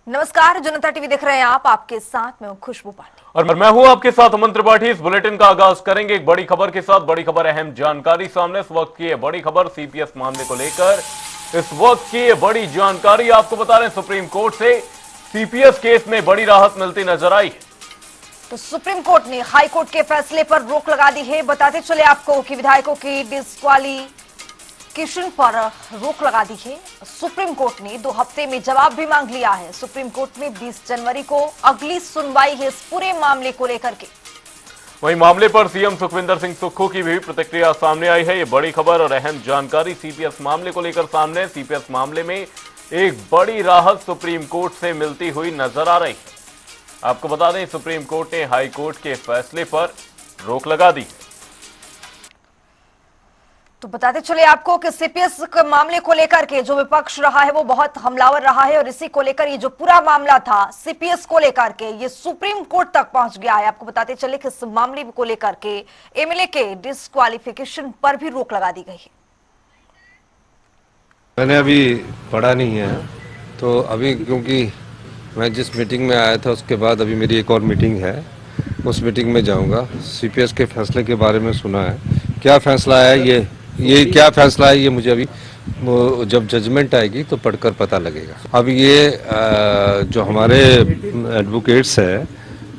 नमस्कार, जनता टीवी देख रहे हैं आप। आपके साथ मैं हूं खुशबू पांडे और मैं हूं आपके साथ अमन त्रिपाठी। इस बुलेटिन का आगाज करेंगे एक बड़ी खबर के साथ। बड़ी खबर, अहम जानकारी सामने। इस वक्त की ये बड़ी खबर सीपीएस मामले को लेकर इस वक्त की ये बड़ी जानकारी आपको बता रहे हैं। सुप्रीम कोर्ट से सीपीएस केस में बड़ी राहत मिलती नजर आई। तो सुप्रीम कोर्ट ने हाई कोर्ट के फैसले पर रोक लगा दी है। बताते चले आपको कि विधायकों की डिस्क्वालिफिकेशन पर रोक लगा दी है। सुप्रीम कोर्ट ने 2 हफ्ते में जवाब भी मांग लिया है। सुप्रीम कोर्ट में 20 जनवरी को अगली सुनवाई है इस पूरे मामले को लेकर के। वहीं मामले पर सीएम सुखविंदर सिंह सुक्खू की भी प्रतिक्रिया सामने आई है। ये बड़ी खबर और अहम जानकारी सीपीएस मामले को लेकर सामने। सीपीएस मामले में एक बड़ी राहत सुप्रीम कोर्ट से मिलती हुई नजर आ रही है। आपको बता दें, सुप्रीम कोर्ट ने हाई कोर्ट के फैसले पर रोक लगा दी। तो बताते चले आपको कि सीपीएस के मामले को लेकर के जो विपक्ष रहा है वो बहुत हमलावर रहा है और इसी को लेकर ये जो पूरा मामला था सीपीएस को लेकर के ये सुप्रीम कोर्ट तक पहुंच गया है। आपको बताते चले कि इस मामले को लेकर के एमएलए के डिस्क्वालिफिकेशन पर भी रोक लगा दी गई है। मैंने अभी पढ़ा नहीं है, तो अभी क्योंकि मैं जिस मीटिंग में आया था उसके बाद अभी मेरी एक और मीटिंग है, उस मीटिंग में जाऊंगा। सीपीएस के फैसले के बारे में सुना है, क्या फैसला है ये क्या फैसला है ये मुझे अभी जब जजमेंट आएगी तो पढ़कर पता लगेगा। अब ये जो हमारे एडवोकेट्स है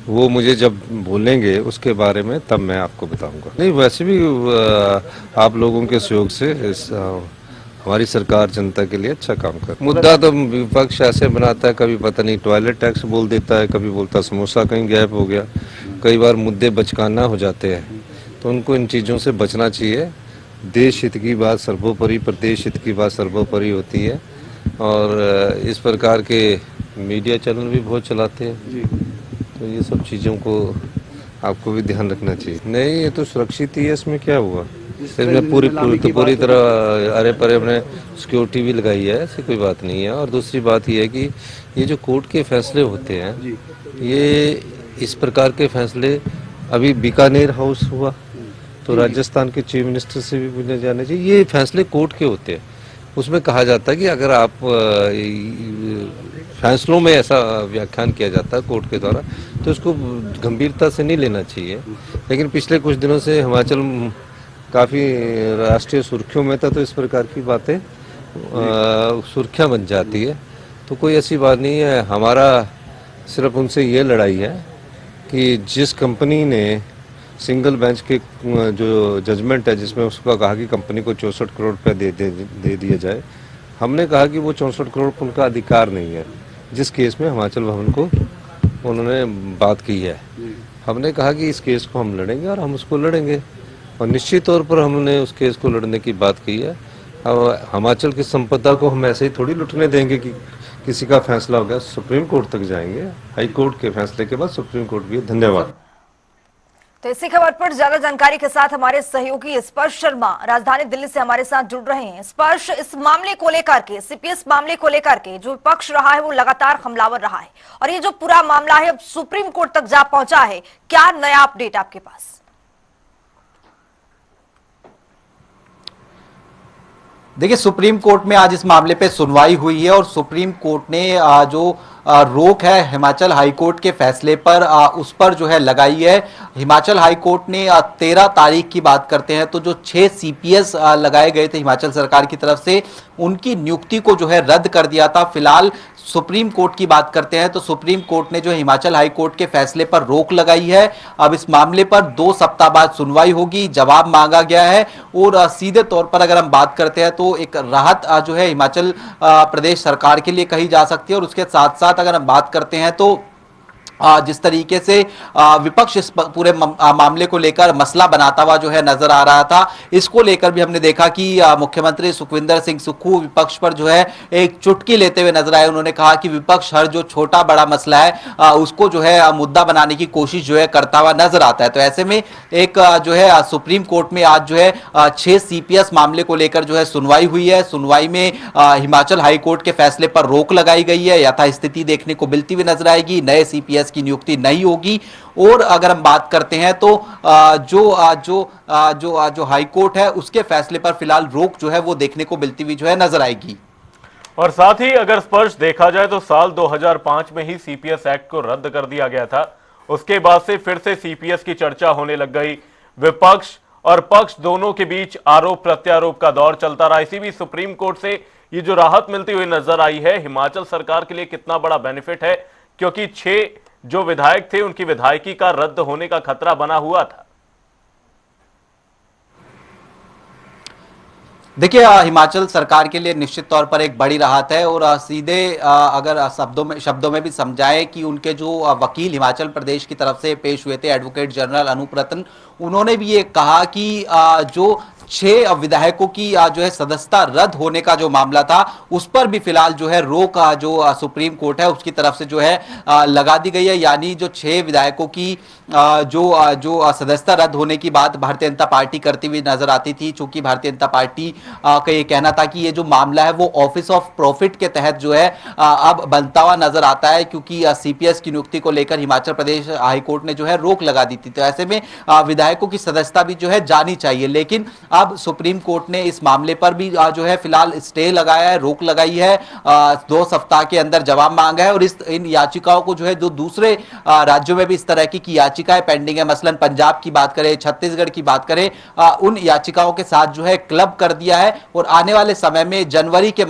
वो मुझे जब बोलेंगे उसके बारे में तब मैं आपको बताऊंगा। नहीं, वैसे भी आप लोगों के सहयोग से हमारी सरकार जनता के लिए अच्छा काम कर। मुद्दा तो विपक्ष ऐसे बनाता है, कभी पता नहीं टॉयलेट टैक्स बोल देता है, कभी बोलता समोसा कहीं गैप हो गया। कई बार मुद्दे बचकाना हो जाते हैं, तो उनको इन चीज़ों से बचना चाहिए। देश हित की बात सर्वोपरि, प्रदेश हित की बात सर्वोपरि होती है। और इस प्रकार के मीडिया चैनल भी बहुत चलाते हैं, तो ये सब चीज़ों को आपको भी ध्यान रखना चाहिए। नहीं, ये तो सुरक्षित ही है, इसमें क्या हुआ। इसमें पूरी तरह अरे परे अपने सिक्योरिटी भी लगाई है, ऐसी कोई बात नहीं है। और दूसरी बात ये है कि ये जो कोर्ट के फैसले होते हैं, ये इस प्रकार के फैसले अभी बीकानेर हाउस हुआ तो राजस्थान के चीफ मिनिस्टर से भी पूछने जाने चाहिए। ये फैसले कोर्ट के होते हैं, उसमें कहा जाता है कि अगर आप फैसलों में ऐसा व्याख्यान किया जाता है कोर्ट के द्वारा तो उसको गंभीरता से नहीं लेना चाहिए। लेकिन पिछले कुछ दिनों से हिमाचल काफ़ी राष्ट्रीय सुर्खियों में था, तो इस प्रकार की बातें सुर्खियाँ बन जाती है। तो कोई ऐसी बात नहीं है। हमारा सिर्फ उनसे ये लड़ाई है कि जिस कंपनी ने सिंगल बेंच के जो जजमेंट है जिसमें उसका कहा कि कंपनी को 64 करोड़ रुपये दे दिया जाए, हमने कहा कि वो 64 करोड़ उनका अधिकार नहीं है। जिस केस में हिमाचल भवन को उन्होंने बात की है, हमने कहा कि इस केस को हम लड़ेंगे और हम उसको लड़ेंगे, और निश्चित तौर पर हमने उस केस को लड़ने की बात की है। अब हिमाचल की संपदा को हम ऐसे ही थोड़ी लुटने देंगे कि किसी का फैसला हो गया। सुप्रीम कोर्ट तक जाएंगे, हाई कोर्ट के फैसले के बाद सुप्रीम कोर्ट भी। धन्यवाद। तो इसी खबर पर ज्यादा जानकारी के साथ हमारे सहयोगी स्पर्श शर्मा राजधानी दिल्ली से हमारे साथ जुड़ रहे हैं। स्पर्श, इस मामले को लेकर के, सीपीएस मामले को लेकर के जो विपक्ष रहा है वो लगातार हमलावर रहा है और ये जो पूरा मामला है अब सुप्रीम कोर्ट तक जा पहुंचा है, क्या नया अपडेट आपके पास? देखिए, सुप्रीम कोर्ट में आज इस मामले पे सुनवाई हुई है और सुप्रीम कोर्ट ने जो रोक है हिमाचल हाई कोर्ट के फैसले पर उस पर जो है लगाई है। हिमाचल हाई कोर्ट ने 13 तारीख की बात करते हैं तो जो 6 सीपीएस लगाए गए थे हिमाचल सरकार की तरफ से, उनकी नियुक्ति को जो है रद्द कर दिया था। फिलहाल सुप्रीम कोर्ट की बात करते हैं तो सुप्रीम कोर्ट ने जो हिमाचल हाई कोर्ट के फैसले पर रोक लगाई है। अब इस मामले पर 2 सप्ताह बाद सुनवाई होगी, जवाब मांगा गया है और सीधे तौर पर अगर हम बात करते हैं तो एक राहत जो है हिमाचल प्रदेश सरकार के लिए कही जा सकती है। और उसके साथ साथ अगर हम बात करते हैं तो जिस तरीके से विपक्ष इस पूरे मामले को लेकर मसला बनाता हुआ जो है नजर आ रहा था, इसको लेकर भी हमने देखा कि मुख्यमंत्री सुखविंदर सिंह सुक्खू विपक्ष पर जो है एक चुटकी लेते हुए नजर आए। उन्होंने कहा कि विपक्ष हर जो छोटा बड़ा मसला है उसको जो है मुद्दा बनाने की कोशिश जो है करता हुआ नजर आता है। तो ऐसे में एक जो है सुप्रीम कोर्ट में आज जो है 6 सीपीएस मामले को लेकर जो है सुनवाई हुई है। सुनवाई में हिमाचल हाई कोर्ट के फैसले पर रोक लगाई गई है, यथास्थिति देखने को मिलती हुई नजर आएगी, नए सीपीएस की नियुक्ति नहीं होगी। और अगर हम बात करते हैं तो जो हाई कोर्ट है उसके फैसले पर फिलहाल रोक जो है वो देखने को मिलती हुई जो है नजर आएगी। और साथ ही अगर स्पर्श देखा जाए तो साल 2005 में ही सीपीएस एक्ट को रद्द कर दिया गया था। उसके बाद से फिर से सीपीएस की चर्चा होने लग गई। विपक्ष और पक्ष दोनों के बीच आरोप प्रत्यारोप का दौर चलता रहा। इसी बीच सुप्रीम कोर्ट से ये जो राहत मिलती हुई नजर आई है, हिमाचल सरकार के लिए कितना बड़ा बेनिफिट है, क्योंकि 6 जो विधायक थे उनकी विधायकी का रद्द होने का खतरा बना हुआ था। देखिए, हिमाचल सरकार के लिए निश्चित तौर पर एक बड़ी राहत है और सीधे अगर शब्दों में भी समझाएं कि उनके जो वकील हिमाचल प्रदेश की तरफ से पेश हुए थे, एडवोकेट जनरल अनूप रतन, उन्होंने भी ये कहा कि जो 6 विधायकों की जो है सदस्यता रद्द होने का जो मामला था, उस पर भी फिलहाल जो है रोक जो सुप्रीम कोर्ट है उसकी तरफ से जो है लगा दी गई है। यानी जो 6 विधायकों की जो सदस्यता रद्द होने की बात भारतीय जनता पार्टी करती हुई नजर आती थी, चूंकि भारतीय जनता पार्टी का ये कहना था कि ये जो मामला है वो ऑफिस ऑफ प्रॉफिट के तहत जो है अब बनता हुआ नजर आता है, क्योंकि सीपीएस की नियुक्ति को लेकर हिमाचल प्रदेश हाईकोर्ट ने जो है रोक लगा दी थी। तो ऐसे में विधायकों की सदस्यता भी जो है जानी चाहिए, लेकिन अब सुप्रीम कोर्ट ने इस मामले पर भी जो है फिलहाल स्टे लगाया है, रोक लगाई है, 2 सप्ताह के अंदर जवाब मांगा है। और इन याचिकाओं को जो है जो दूसरे राज्यों में भी इस तरह की याचिकाएं पेंडिंग है, मसलन पंजाब की बात करें, छत्तीसगढ़ की बात करें, उन याचिकाओं के साथ जो है क्लब कर दिया है। और आने वाले समय में जनवरी के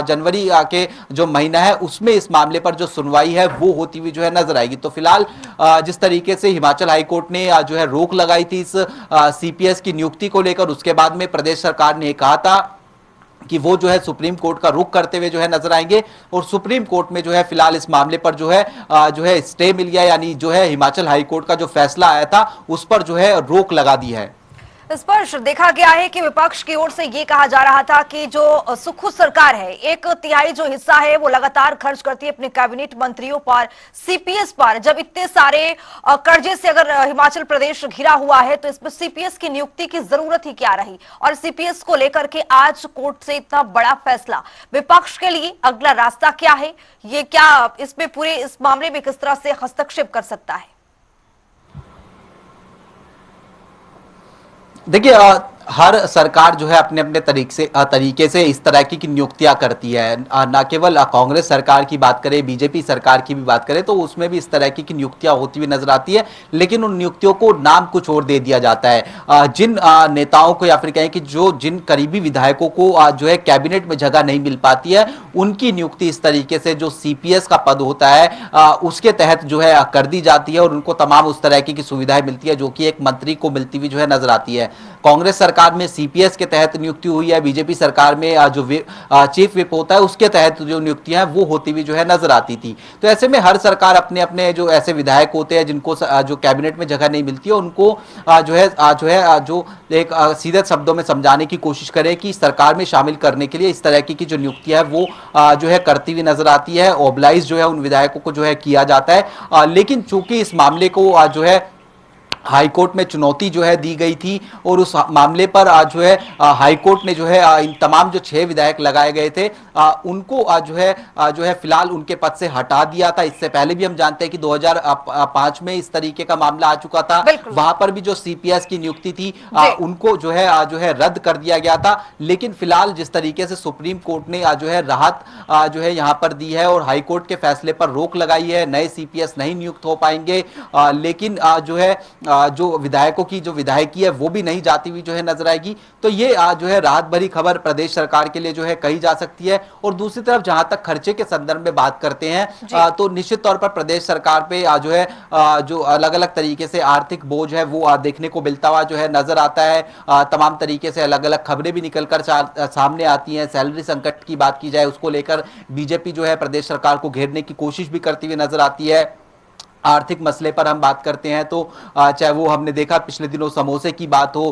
जनवरी के जो महीना है उसमें इस मामले पर जो सुनवाई है वो होती हुई जो है नजर आएगी। तो फिलहाल जिस तरीके से हिमाचल हाईकोर्ट ने जो है रोक लगाई थी इस सीपीएस की नियुक्ति को लेकर, उसके बाद में प्रदेश सरकार ने कहा था कि वो जो है सुप्रीम कोर्ट का रुख करते हुए जो है नजर आएंगे। और सुप्रीम कोर्ट में जो है फिलहाल इस मामले पर जो है स्टे मिल गया, यानी जो है हिमाचल हाईकोर्ट का जो फैसला आया था उस पर जो है रोक लगा दी है। इस पर देखा गया है कि विपक्ष की ओर से ये कहा जा रहा था कि जो सुक्खू सरकार है, 1/3 जो हिस्सा है वो लगातार खर्च करती है अपने कैबिनेट मंत्रियों पर, सीपीएस पर। जब इतने सारे कर्जे से अगर हिमाचल प्रदेश घिरा हुआ है तो इसमें सीपीएस की नियुक्ति की जरूरत ही क्या रही। और सीपीएस को लेकर के आज कोर्ट से इतना बड़ा फैसला, विपक्ष के लिए अगला रास्ता क्या है, ये क्या इसमें पूरे इस मामले में किस तरह से हस्तक्षेप कर सकता है? देखिए, हर सरकार जो है अपने अपने तरीके से इस तरह की नियुक्तियां करती है। ना केवल कांग्रेस सरकार की बात करें, बीजेपी सरकार की भी बात करें तो उसमें भी इस तरह की नियुक्तियां होती हुई नजर आती है, लेकिन उन नियुक्तियों को नाम कुछ और दे दिया जाता है। जिन नेताओं को या फिर कहें कि जिन करीबी विधायकों को जो है कैबिनेट में जगह नहीं मिल पाती है, उनकी नियुक्ति इस तरीके से जो सीपीएस का पद होता है उसके तहत जो है कर दी जाती है और उनको तमाम उस तरह की सुविधाएं मिलती है जो कि एक मंत्री को मिलती हुई जो है नजर आती है। कांग्रेस सरकार में सीपीएस के तहत नियुक्ति हुई है, बीजेपी सरकार में जो चीफ विप होता है उसके तहत जो नियुक्तियां हैं वो होती हुई जो है नजर आती थी। तो ऐसे में हर सरकार अपने अपने जो ऐसे विधायक होते हैं जिनको जो कैबिनेट में जगह नहीं मिलती है उनको जो एक सीधे शब्दों में समझाने की कोशिश करे कि सरकार में शामिल करने के लिए इस तरह की जो नियुक्तियां है वो जो है करती हुई नजर आती है। ओबलाइज जो है उन विधायकों को जो है किया जाता है, लेकिन चूंकि इस मामले को जो है हाईकोर्ट में चुनौती जो है दी गई थी और उस मामले पर जो है हाईकोर्ट ने जो है इन तमाम जो 6 विधायक लगाए गए थे उनको जो है फिलहाल उनके पद से हटा दिया था। इससे पहले भी हम जानते हैं कि 2005 में इस तरीके का मामला आ चुका था, वहां पर भी जो सीपीएस की नियुक्ति थी उनको जो है रद्द कर दिया गया था। लेकिन फिलहाल जिस तरीके से सुप्रीम कोर्ट ने जो है राहत जो है यहां पर दी है और हाईकोर्ट के फैसले पर रोक लगाई है, नए सीपीएस नहीं नियुक्त हो पाएंगे, लेकिन जो है जो विधायकों की जो विधायकी है वो भी नहीं जाती हुई जो है नजर आएगी। तो ये जो है राहत भरी खबर प्रदेश सरकार के लिए जो है कही जा सकती है। और दूसरी तरफ जहां तक खर्चे के संदर्भ में बात करते हैं तो निश्चित तौर पर प्रदेश सरकार पे जो है जो अलग अलग तरीके से आर्थिक बोझ है वो देखने को मिलता हुआ जो है नजर आता है। तमाम तरीके से अलग अलग खबरें भी निकलकर सामने आती हैं। सैलरी संकट की बात की जाए उसको लेकर बीजेपी जो है प्रदेश सरकार को घेरने की कोशिश भी करती हुई नजर आती है। आर्थिक मसले पर हम बात करते हैं तो चाहे वो हमने देखा पिछले दिनों समोसे की बात हो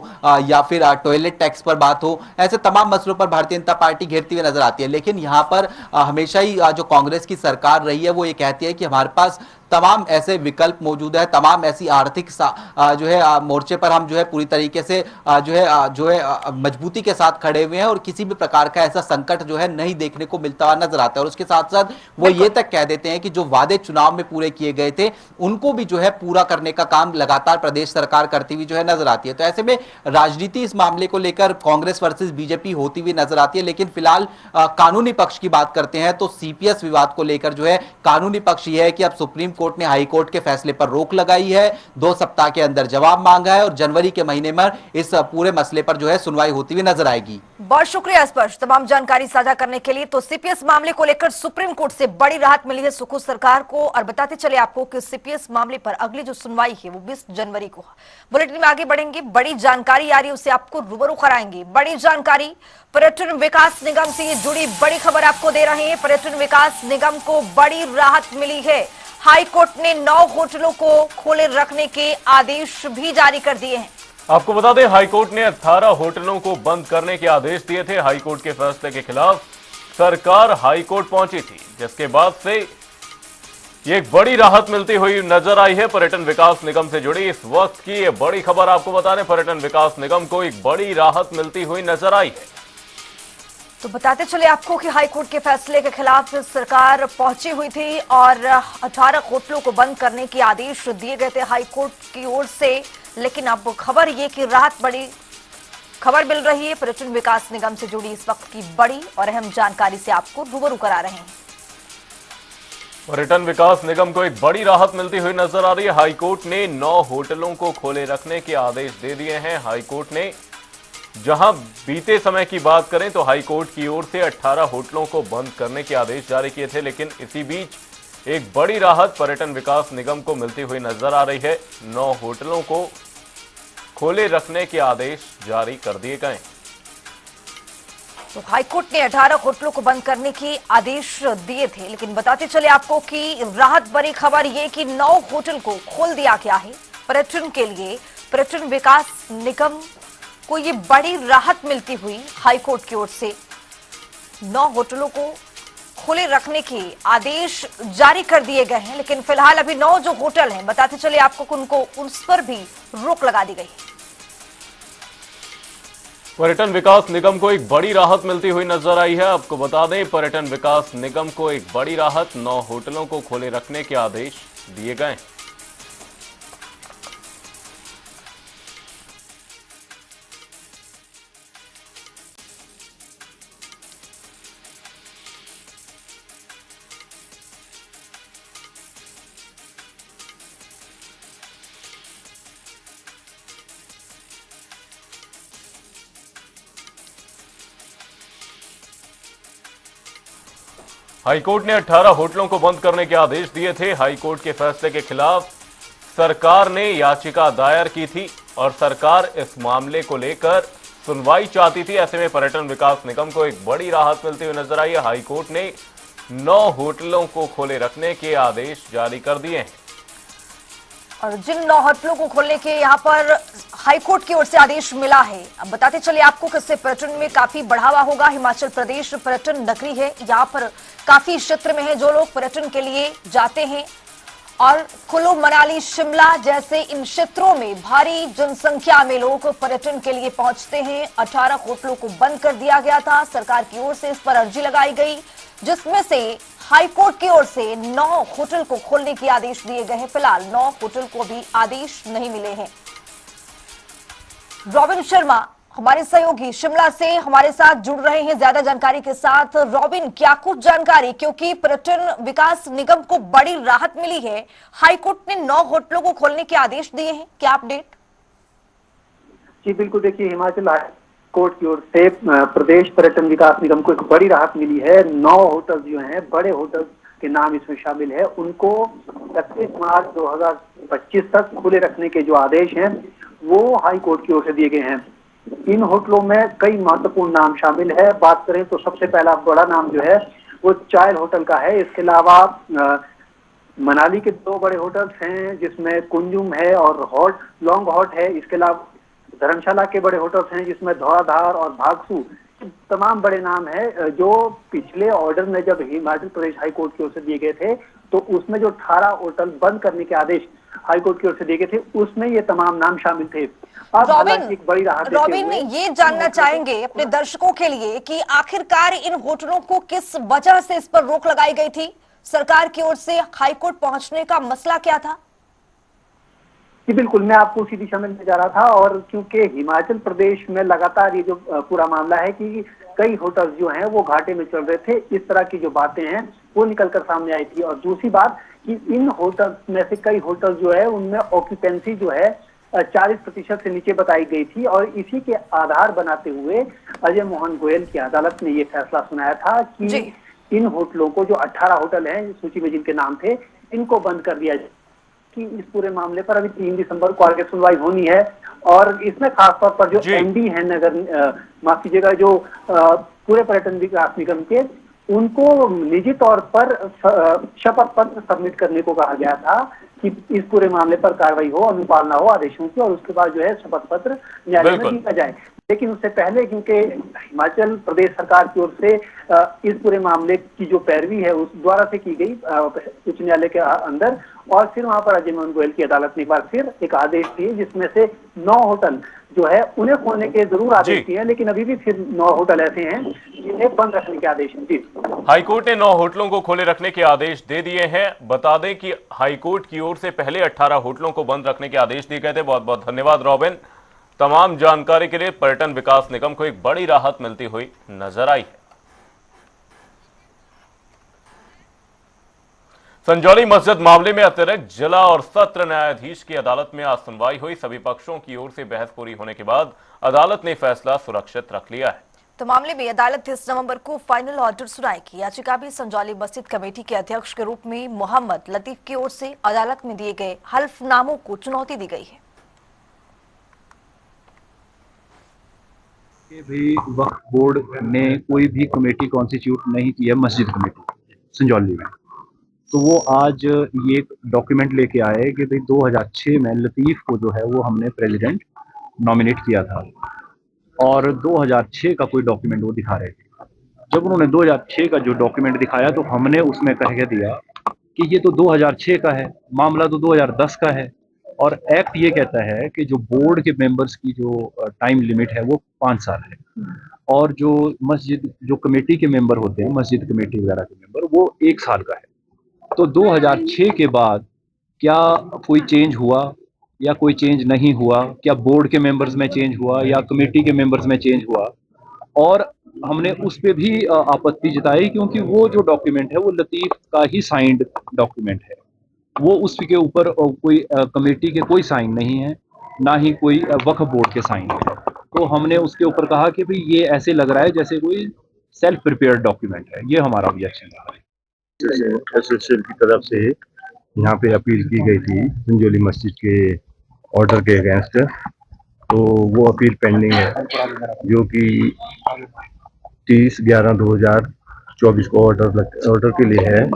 या फिर टॉयलेट टैक्स पर बात हो, ऐसे तमाम मसलों पर भारतीय जनता पार्टी घेरती हुई नजर आती है। लेकिन यहाँ पर हमेशा ही जो कांग्रेस की सरकार रही है वो ये कहती है कि हमारे पास तमाम ऐसे विकल्प मौजूद है, तमाम ऐसी आर्थिक जो है मोर्चे पर हम जो है पूरी तरीके से जो है मजबूती के साथ खड़े हुए हैं और किसी भी प्रकार का ऐसा संकट जो है नहीं देखने को मिलता हुआ नजर आता है। और उसके साथ साथ वो ये तक कह देते हैं कि जो वादे चुनाव में पूरे किए गए थे उनको भी जो है पूरा करने का काम लगातार प्रदेश सरकार करती हुई जो है नजर आती है। तो ऐसे में राजनीति इस मामले को लेकर कांग्रेस वर्सेस बीजेपी होती हुई नजर आती है, लेकिन फिलहाल कानूनी पक्ष की बात करते हैं तो सीपीएस विवाद को लेकर जो है कानूनी पक्ष यह है कि अब सुप्रीम कोर्ट ने हाई कोर्ट के फैसले पर रोक लगाई है, 2 सप्ताह के अंदर जवाब मांगा है और जनवरी के महीने में इस पूरे मसले पर जो है सुनवाई होती हुई नजर आएगी। बहुत शुक्रिया स्पर्श, तमाम जानकारी साझा करने के लिए। तो सीपीएस मामले को लेकर सुप्रीम कोर्ट से बड़ी राहत मिली है सुखू सरकार को, और बताते चले आपको कि सीपीएस मामले पर अगली जो सुनवाई है वो 20 जनवरी को। बुलेटिन में आगे बढ़ेंगे, बड़ी जानकारी आ रही है उसे आपको रूबरू कराएंगे। बड़ी जानकारी पर्यटन विकास निगम से जुड़ी बड़ी खबर आपको दे रहे हैं। पर्यटन विकास निगम को बड़ी राहत मिली है। हाई कोर्ट ने 9 होटलों को खोले रखने के आदेश भी जारी कर दिए हैं। आपको बता दें, हाईकोर्ट ने 18 होटलों को बंद करने के आदेश दिए थे। हाईकोर्ट के फैसले के खिलाफ सरकार हाईकोर्ट पहुंची थी, जिसके बाद से ये एक बड़ी राहत मिलती हुई नजर आई है। पर्यटन विकास निगम से जुड़ी इस वक्त की ये बड़ी खबर आपको बता दें, पर्यटन विकास निगम को एक बड़ी राहत मिलती हुई नजर आई है। तो बताते चले आपको कि हाईकोर्ट के फैसले के खिलाफ सरकार पहुंची हुई थी और 18 होटलों को बंद करने के आदेश दिए गए थे हाईकोर्ट की ओर से। लेकिन अब खबर ये कि राहत बड़ी खबर मिल रही है। पर्यटन विकास निगम से जुड़ी इस वक्त की बड़ी और अहम जानकारी से आपको रूबरू करा रहे हैं। पर्यटन विकास निगम को एक बड़ी राहत मिलती हुई नजर आ रही है। हाईकोर्ट ने 9 होटलों को खोले रखने के आदेश दे दिए हैं। हाईकोर्ट ने, जहां बीते समय की बात करें तो हाईकोर्ट की ओर से 18 होटलों को बंद करने के आदेश जारी किए थे, लेकिन इसी बीच एक बड़ी राहत पर्यटन विकास निगम को मिलती हुई नजर आ रही है। 9 होटलों को खोले रखने के आदेश जारी कर दिए गए। तो हाईकोर्ट ने 18 होटलों को बंद करने के आदेश दिए थे, लेकिन बताते चले आपको कि राहत भरी खबर ये कि 9 होटल को खोल दिया गया है पर्यटन के लिए। पर्यटन विकास निगम को ये बड़ी राहत मिलती हुई हाईकोर्ट की ओर से 9 होटलों को खुले रखने के आदेश जारी कर दिए गए हैं। लेकिन फिलहाल अभी 9 जो होटल हैं, बताते चले आपको कि उनको उस पर भी रोक लगा दी गई है। पर्यटन विकास निगम को एक बड़ी राहत मिलती हुई नजर आई है। आपको बता दें, पर्यटन विकास निगम को एक बड़ी राहत, 9 होटलों को खोले रखने के आदेश दिए गए। हाईकोर्ट ने 18 होटलों को बंद करने के आदेश दिए थे। हाईकोर्ट के फैसले के खिलाफ सरकार ने याचिका दायर की थी और सरकार इस मामले को लेकर सुनवाई चाहती थी। ऐसे में पर्यटन विकास निगम को एक बड़ी राहत मिलती हुई नजर आई है। हाईकोर्ट ने 9 होटलों को खोले रखने के आदेश जारी कर दिए हैं। और जिन 9 होटलों को खोलने के यहाँ पर हाईकोर्ट की ओर से आदेश मिला है, अब बताते चले आपको कि इससे पर्यटन में काफी बढ़ावा होगा। हिमाचल प्रदेश पर्यटन नगरी है, यहाँ पर काफी क्षेत्र में है जो लोग पर्यटन के लिए जाते हैं और कुल्लू, मनाली, शिमला जैसे इन क्षेत्रों में भारी जनसंख्या में लोग पर्यटन के लिए पहुंचते हैं। 18 होटलों को बंद कर दिया गया था। सरकार की ओर से इस पर अर्जी लगाई गई, जिसमें से हाईकोर्ट की ओर से 9 होटल को खोलने के आदेश दिए गए हैं। फिलहाल 9 होटल को भी आदेश नहीं मिले हैं। रॉबिन शर्मा हमारे सहयोगी शिमला से हमारे साथ जुड़ रहे हैं ज्यादा जानकारी के साथ। रॉबिन, क्या कुछ जानकारी, क्योंकि पर्यटन विकास निगम को बड़ी राहत मिली है, हाईकोर्ट ने 9 होटलों को खोलने के आदेश दिए हैं, क्या अपडेट? जी बिल्कुल, देखिए हिमाचल हाई कोर्ट की ओर से प्रदेश पर्यटन विकास निगम को एक बड़ी राहत मिली है। 9 होटल जो हैं, बड़े होटल के नाम इसमें शामिल है, उनको 31 मार्च 2025 तक खुले रखने के जो आदेश हैं वो हाई कोर्ट की ओर से दिए गए हैं। इन होटलों में कई महत्वपूर्ण नाम शामिल है। बात करें तो सबसे पहला बड़ा नाम जो है वो चायल होटल का है। इसके अलावा मनाली के 2 बड़े होटल्स हैं जिसमें कुंजुम है और लॉन्ग हॉट है। इसके अलावा धर्मशाला के बड़े होटल्स हैं जिसमें धौलाधार और भागसू तमाम बड़े नाम है जो पिछले ऑर्डर में जब हिमाचल प्रदेश हाई कोर्ट की ओर से दिए गए थे, तो उसमें जो 18 होटल बंद करने के आदेश हाई कोर्ट की ओर से दिए गए थे, उसमें ये तमाम नाम शामिल थे। अब हालांकि एक बड़ी राहत देते रॉबिन हुए ये जानना चाहेंगे अपने दर्शकों के लिए कि आखिरकार इन होटलों को किस वजह से इस पर रोक लगाई गई थी? सरकार की ओर से हाईकोर्ट पहुंचने का मसला क्या था? जी बिल्कुल, मैं आपको उसी दिशा में ले जा रहा था। और क्योंकि हिमाचल प्रदेश में लगातार ये जो पूरा मामला है कि कई होटल्स जो हैं वो घाटे में चल रहे थे, इस तरह की जो बातें हैं वो निकलकर सामने आई थी। और दूसरी बात कि इन होटल्स में से कई होटल जो है उनमें ऑक्यूपेंसी जो है 40% से नीचे बताई गई थी। और इसी के आधार बनाते हुए अजय मोहन गोयल की अदालत ने ये फैसला सुनाया था कि इन होटलों को, जो 18 होटल हैं सूची में जिनके नाम थे, इनको बंद कर दिया जाए। कि इस पूरे मामले पर अभी 3 दिसंबर को आगे सुनवाई होनी है। और इसमें खासतौर पर जो एमडी है नगर, माफ कीजिएगा, जो पूरे पर्यटन विकास निगम के, उनको निजी तौर पर शपथ पत्र सबमिट करने को कहा गया था कि इस पूरे मामले पर कार्रवाई हो, अनुपालना हो आदेशों की, और उसके बाद जो है शपथ पत्र न्यायालय में दिया जाए। लेकिन उससे पहले क्योंकि हिमाचल प्रदेश सरकार की ओर से इस पूरे मामले की जो पैरवी है उस द्वारा से की गई उच्च न्यायालय के अंदर, और फिर वहां पर अजय मोहन गोयल की अदालत ने एक बार फिर एक आदेश दिए जिसमें से 9 होटल जो है उन्हें खोलने के जरूर आदेश दिए हैं, लेकिन अभी भी फिर 9 होटल ऐसे हैं जिन्हें बंद रखने के आदेश हैं। जी, हाईकोर्ट ने 9 होटलों को खोले रखने के आदेश दे दिए हैं। बता दें कि हाईकोर्ट की ओर से पहले 18 होटलों को बंद रखने के आदेश दिए गए थे। बहुत बहुत धन्यवाद रॉबिन। तमाम जानकारी के लिए पर्यटन विकास निगम को एक बड़ी राहत मिलती हुई नजर आई है। संजौली मस्जिद मामले में अतिरिक्त जिला और सत्र न्यायाधीश की अदालत में आज सुनवाई हुई। सभी पक्षों की ओर से बहस पूरी होने के बाद अदालत ने फैसला सुरक्षित रख लिया है। तो मामले में अदालत 30 नवंबर को फाइनल ऑर्डर सुनाएगी। याचिका भी संजौली मस्जिद कमेटी के अध्यक्ष के रूप में मोहम्मद लतीफ की ओर से अदालत में दिए गए हल्फनामों को चुनौती दी गई है। भी वक्फ बोर्ड ने कोई भी कमेटी कॉन्स्टिट्यूट नहीं की है मस्जिद कमेटी संजौली में, तो वो आज ये डॉक्यूमेंट लेके आए कि भाई 2006 में लतीफ़ को जो है वो हमने प्रेसिडेंट नॉमिनेट किया था, और 2006 का कोई डॉक्यूमेंट वो दिखा रहे थे। जब उन्होंने 2006 का जो डॉक्यूमेंट दिखाया तो हमने उसमें कह के दिया कि ये तो 2006 का है, मामला तो 2010 का है, और एक्ट ये कहता है कि जो बोर्ड के मेंबर्स की जो टाइम लिमिट है वो 5 साल है, और जो मस्जिद जो कमेटी के मेंबर होते हैं, मस्जिद कमेटी वगैरह के मेंबर, वो 1 साल का है। तो 2006 के बाद क्या कोई चेंज हुआ या कोई चेंज नहीं हुआ, क्या बोर्ड के मेंबर्स में चेंज हुआ या कमेटी के मेंबर्स में चेंज हुआ, और हमने उस पर भी आपत्ति जताई, क्योंकि वो जो डॉक्यूमेंट है वो लतीफ़ का ही साइंड डॉक्यूमेंट है, वो उसके ऊपर कोई कमेटी के कोई साइन नहीं है, ना ही कोई वक्फ बोर्ड के साइन है। तो हमने उसके ऊपर कहा कि भाई ये ऐसे लग रहा है जैसे कोई सेल्फ प्रिपेयर्ड डॉक्यूमेंट है। ये हमारा ऑब्जेक्शन है। एसोसिएशन की तरफ से यहाँ पे अपील की गई थी संजौली मस्जिद के ऑर्डर के अगेंस्ट, तो वो अपील पेंडिंग है जो कि 30/11/2024 को ऑर्डर के लिए है।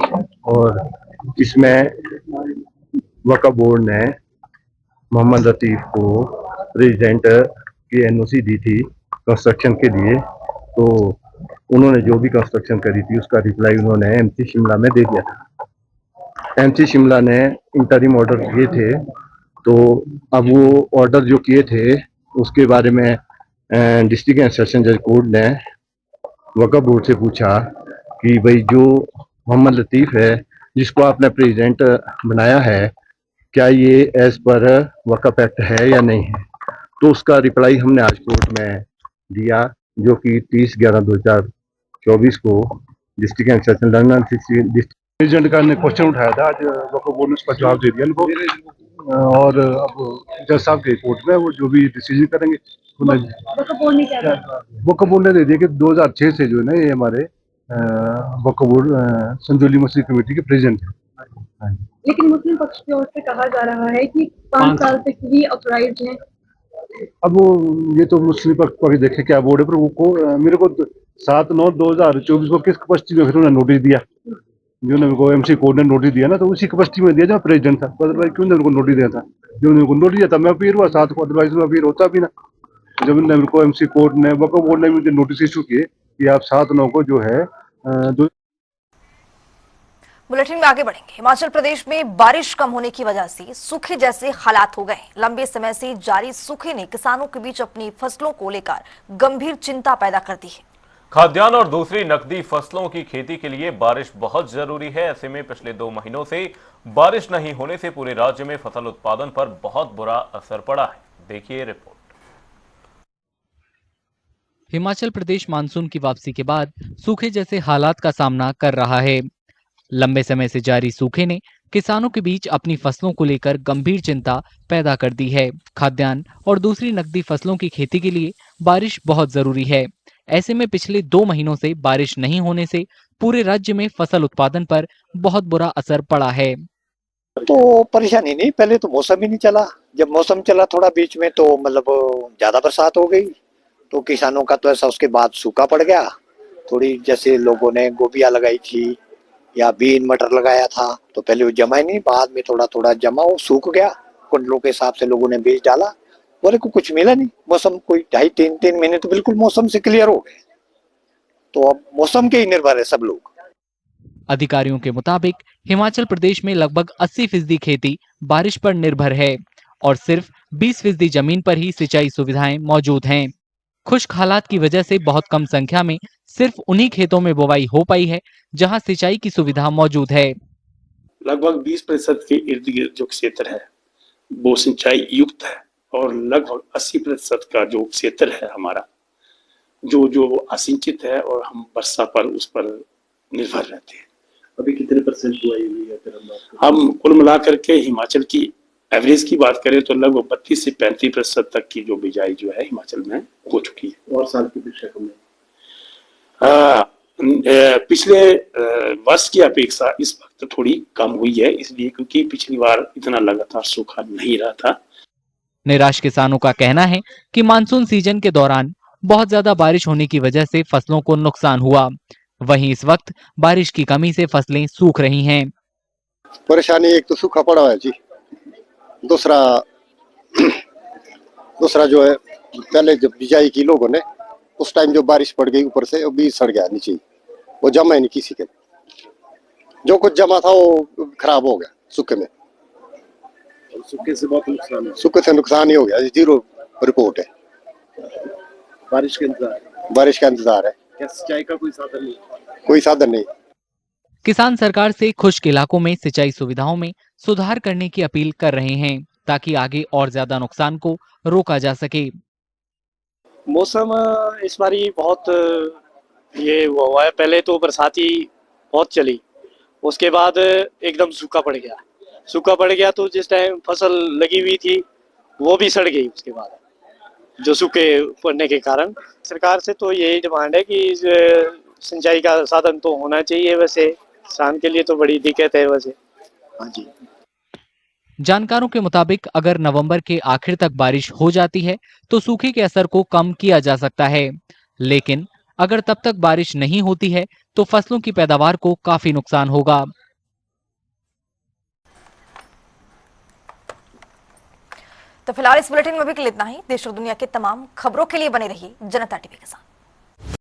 और इसमें वक्फ बोर्ड ने मोहम्मद लतीफ़ को प्रेसिडेंट की एनओसी दी थी कंस्ट्रक्शन के लिए, तो उन्होंने जो भी कंस्ट्रक्शन करी थी उसका रिप्लाई उन्होंने एमसी शिमला में दे दिया था। एमसी शिमला ने इंटरिम ऑर्डर किए थे, तो अब वो ऑर्डर जो किए थे उसके बारे में डिस्ट्रिक्ट एंड सेशन जज कोर्ट ने वक्फ बोर्ड से पूछा कि भाई जो मोहम्मद लतीफ़ है जिसको आपने प्रेसिडेंट बनाया है, क्या ये एज पर वक्फ एक्ट है या नहीं है। तो उसका रिप्लाई हमने आज कोर्ट में दिया, जो कि 30/11/2024 को district and session London president का ने क्वेश्चन उठाया था। आज वक्फ बोर्ड ने उसका जवाब दे दिया उनको, और अब जज साहब के कोर्ट में वो जो भी डिसीजन करेंगे। वक्फ बोर्ड ने दे दिया कि 2006 से जो है ना ये हमारे वक्फ बोर्ड संजौली मस्जिद कमेटी के प्रेसिडेंट है। लेकिन मुस्लिम पक्ष की ओर से कहा जा रहा है कि 5 साल तक ही ऑथराइज है। अब वो ये तो मुस्लिम पक्ष देखे क्या बोर्ड है, पर वो मेरे को 7/9/2024 को किस कैपेसिटी में फिर उन्होंने नोटिस दिया, जो मेरे को एमसी कोर्ट ने नोटिस दिया ना, तो उसी कैपेसिटी में दिया जब प्रेसिडेंट था। अदरवाइज क्यों उनको नोटिस दिया था, जो उनको नोटिस दिया था मैं अपील हुआ 7 को, अदरवाइज मैं अपील होता भी ना। जब मेरे को एमसी कोर्ट ने वक्फ बोर्ड ने मुझे नोटिस इशू किए कि आप 7/9 को जो है बुलेटिन में आगे बढ़ेंगे। हिमाचल प्रदेश में बारिश कम होने की वजह से सूखे जैसे हालात हो गए। लंबे समय से जारी सूखे ने किसानों के बीच अपनी फसलों को लेकर गंभीर चिंता पैदा कर दी है। खाद्यान्न और दूसरी नकदी फसलों की खेती के लिए बारिश बहुत जरूरी है। ऐसे में पिछले 2 महीनों से बारिश नहीं होने से पूरे राज्य में फसल उत्पादन पर बहुत बुरा असर पड़ा है। देखिए रिपोर्ट। हिमाचल प्रदेश मानसून की वापसी के बाद सूखे जैसे हालात का सामना कर रहा है। लंबे समय से जारी सूखे ने किसानों के बीच अपनी फसलों को लेकर गंभीर चिंता पैदा कर दी है। खाद्यान्न और दूसरी नकदी फसलों की खेती के लिए बारिश बहुत जरूरी है। ऐसे में पिछले 2 महीनों से बारिश नहीं होने से पूरे राज्य में फसल उत्पादन पर बहुत बुरा असर पड़ा है। तो परेशानी नहीं, पहले तो मौसम ही नहीं चला। जब मौसम चला थोड़ा बीच में तो मतलब ज्यादा बरसात हो गई तो किसानों का तो ऐसा, उसके बाद सूखा पड़ गया। थोड़ी जैसे लोगों ने गोभियां लगाई थी या बीन मटर लगाया था तो पहले वो जमा ही नहीं, बाद में थोड़ा थोड़ा जमा, वो सूख गया। कुंडलों के हिसाब से लोगों ने बीज डाला, बोले को कुछ मिला नहीं। मौसम कोई 2.5-3 महीने तो बिल्कुल मौसम से क्लियर हो गए। तो अब मौसम के ही निर्भर है सब लोग। अधिकारियों के मुताबिक हिमाचल प्रदेश में लगभग 80% खेती बारिश पर निर्भर है और सिर्फ 20% जमीन पर ही सिंचाई सुविधाएं मौजूद हैं। खुश्क हालात की वजह से बहुत कम संख्या में सिर्फ उन्हीं खेतों में बुवाई हो पाई है जहां सिंचाई की सुविधा मौजूद है। लगभग 20% के इर्द गिर्द जो क्षेत्र है वो सिंचाई युक्त है और लगभग 80% का जो क्षेत्र है हमारा जो असिंचित है और हम वर्षा पर उस पर निर्भर रहते हैं। अभी कितने परसेंट बुआई हुई है? हम कुल मिलाकर के हिमाचल की एवरेज की बात करें तो लगभग 32 से 35% तक की जो बिजाई जो है हिमाचल में हो चुकी है। और साल की अपेक्षा कम है? पिछले वर्ष की अपेक्षा इस वक्त थोड़ी कम हुई है, इसलिए क्योंकि पिछली बार इतना लगातार सूखा नहीं रहा था। निराश किसानों का कहना है कि मानसून सीजन के दौरान बहुत ज्यादा बारिश होने की वजह से फसलों को नुकसान हुआ। वहीं इस वक्त बारिश की कमी से फसलें सूख रही हैं। परेशानी एक तो सूखा पड़ा है जी, दूसरा जो है पहले जब बिजाई की लोगों ने उस टाइम जो बारिश पड़ गई ऊपर से, वो बीज सड़ गया नीचे, वो जमा ही नहीं किसी के। जो कुछ जमा था वो खराब हो गया सूखे में। सूखे से बहुत नुकसान है। सूखे से नुकसान ही हो गया, 0 रिपोर्ट है। बारिश का इंतजार है। क्या सिंचाई का कोई साधन नहीं? कोई साधन नहीं। किसान सरकार से खुश्क इलाकों में सिंचाई सुविधाओं में सुधार करने की अपील कर रहे हैं ताकि आगे और ज्यादा नुकसान को रोका जा सके। मौसम इस बारी बहुत ये हुआ है। पहले तो बरसाती बहुत चली, उसके बाद एकदम सूखा पड़ गया तो जिस टाइम फसल लगी हुई थी वो भी सड़ गई उसके बाद, जो सूखे पड़ने के कारण। सरकार से तो यही डिमांड है कि सिंचाई का साधन तो होना चाहिए। वैसे किसान के लिए तो बड़ी दिक्कत है वैसे। हाँ जी। जानकारों के मुताबिक अगर नवंबर के आखिर तक बारिश हो जाती है तो सूखे के असर को कम किया जा सकता है, लेकिन अगर तब तक बारिश नहीं होती है तो फसलों की पैदावार को काफी नुकसान होगा। तो फिलहाल इस बुलेटिन में भी इतना ही। देश और दुनिया के तमाम खबरों के लिए बने रहिए जनता टीवी के साथ।